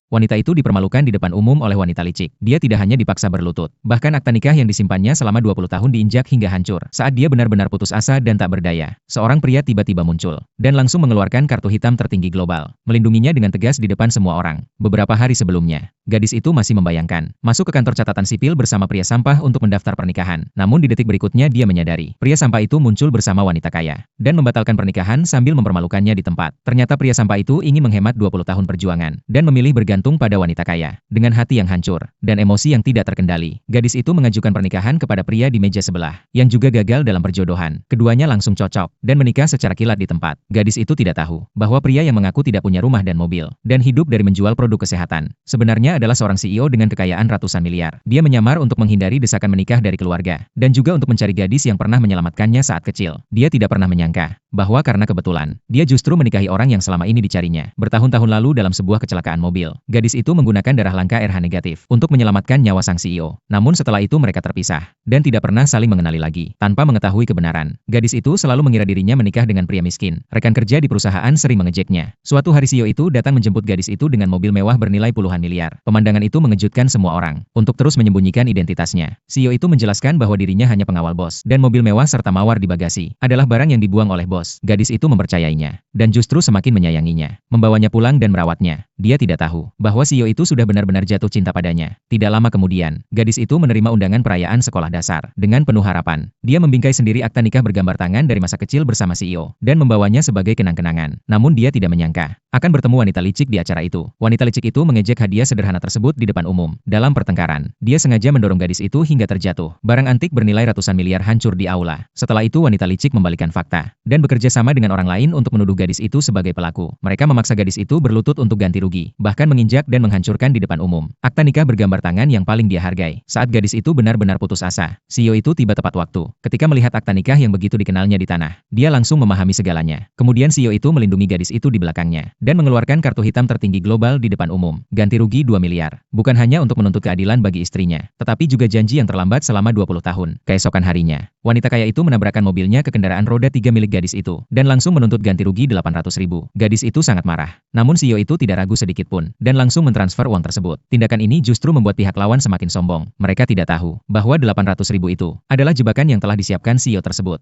Wanita itu dipermalukan di depan umum oleh wanita licik. Dia tidak hanya dipaksa berlutut, bahkan akta nikah yang disimpannya selama 20 tahun diinjak hingga hancur. Saat dia benar-benar putus asa dan tak berdaya, seorang pria tiba-tiba muncul dan langsung mengeluarkan kartu hitam tertinggi global, melindunginya dengan tegas di depan semua orang. Beberapa hari sebelumnya, gadis itu masih membayangkan masuk ke kantor catatan sipil bersama pria sampah untuk mendaftar pernikahan. Namun di detik berikutnya dia menyadari, pria sampah itu muncul bersama wanita kaya dan membatalkan pernikahan sambil mempermalukannya di tempat. Ternyata pria sampah itu ingin menghemat 20 tahun perjuangan dan memilih bergantung pada wanita kaya. Dengan hati yang hancur dan emosi yang tidak terkendali, gadis itu mengajukan pernikahan kepada pria di meja sebelah yang juga gagal dalam perjodohan. Keduanya langsung cocok dan menikah secara kilat di tempat. Gadis itu tidak tahu bahwa pria yang mengaku tidak punya rumah dan mobil dan hidup dari menjual produk kesehatan sebenarnya adalah seorang CEO dengan kekayaan ratusan miliar. Dia menyamar untuk menghindari desakan menikah dari keluarga dan juga untuk mencari gadis yang pernah menyelamatkannya saat kecil. Dia tidak pernah menyangka bahwa karena kebetulan, dia justru menikahi orang yang selama ini dicarinya bertahun-tahun lalu dalam sebuah kecelakaan mobil. Gadis itu menggunakan darah langka RH negatif untuk menyelamatkan nyawa sang CEO. Namun setelah itu mereka terpisah dan tidak pernah saling mengenali lagi. Tanpa mengetahui kebenaran, gadis itu selalu mengira dirinya menikah dengan pria miskin. Rekan kerja di perusahaan sering mengejeknya. Suatu hari CEO itu datang menjemput gadis itu dengan mobil mewah bernilai puluhan miliar. Pemandangan itu mengejutkan semua orang. Untuk terus menyembunyikan identitasnya, CEO itu menjelaskan bahwa dirinya hanya pengawal bos dan mobil mewah serta mawar di bagasi adalah barang yang dibuang oleh bos. Gadis itu mempercayainya dan justru semakin menyayanginya, membawanya pulang dan merawatnya. Dia tidak tahu bahwa CEO itu sudah benar-benar jatuh cinta padanya. Tidak lama kemudian, gadis itu menerima undangan perayaan sekolah dasar dengan penuh harapan. Dia membingkai sendiri akta nikah bergambar tangan dari masa kecil bersama CEO dan membawanya sebagai kenang-kenangan. Namun dia tidak menyangka akan bertemu wanita licik di acara itu. Wanita licik itu mengejek hadiah sederhana tersebut di depan umum. Dalam pertengkaran, dia sengaja mendorong gadis itu hingga terjatuh. Barang antik bernilai ratusan miliar hancur di aula. Setelah itu wanita licik membalikan fakta dan bekerja sama dengan orang lain untuk menuduh gadis itu sebagai pelaku. Mereka memaksa gadis itu berlutut untuk ganti rugi, bahkan menginjak dan menghancurkan di depan umum akta nikah bergambar tangan yang paling dia hargai. Saat gadis itu benar-benar putus asa, CEO itu tiba tepat waktu. Ketika melihat akta nikah yang begitu dikenalnya di tanah, dia langsung memahami segalanya. Kemudian CEO itu melindungi gadis itu di belakangnya dan mengeluarkan kartu hitam tertinggi global di depan umum. Ganti rugi 2 miliar. Bukan hanya untuk menuntut keadilan bagi istrinya, tetapi juga janji yang terlambat selama 20 tahun. Keesokan harinya, wanita kaya itu menabrakkan mobilnya ke kendaraan roda 3 milik gadis itu dan langsung menuntut ganti rugi 800.000. Gadis itu sangat marah. Namun CEO itu tidak ragu sedikit pun dan langsung mentransfer uang tersebut. Tindakan ini justru membuat pihak lawan semakin sombong. Mereka tidak tahu bahwa 800.000 itu adalah jebakan yang telah disiapkan CEO tersebut.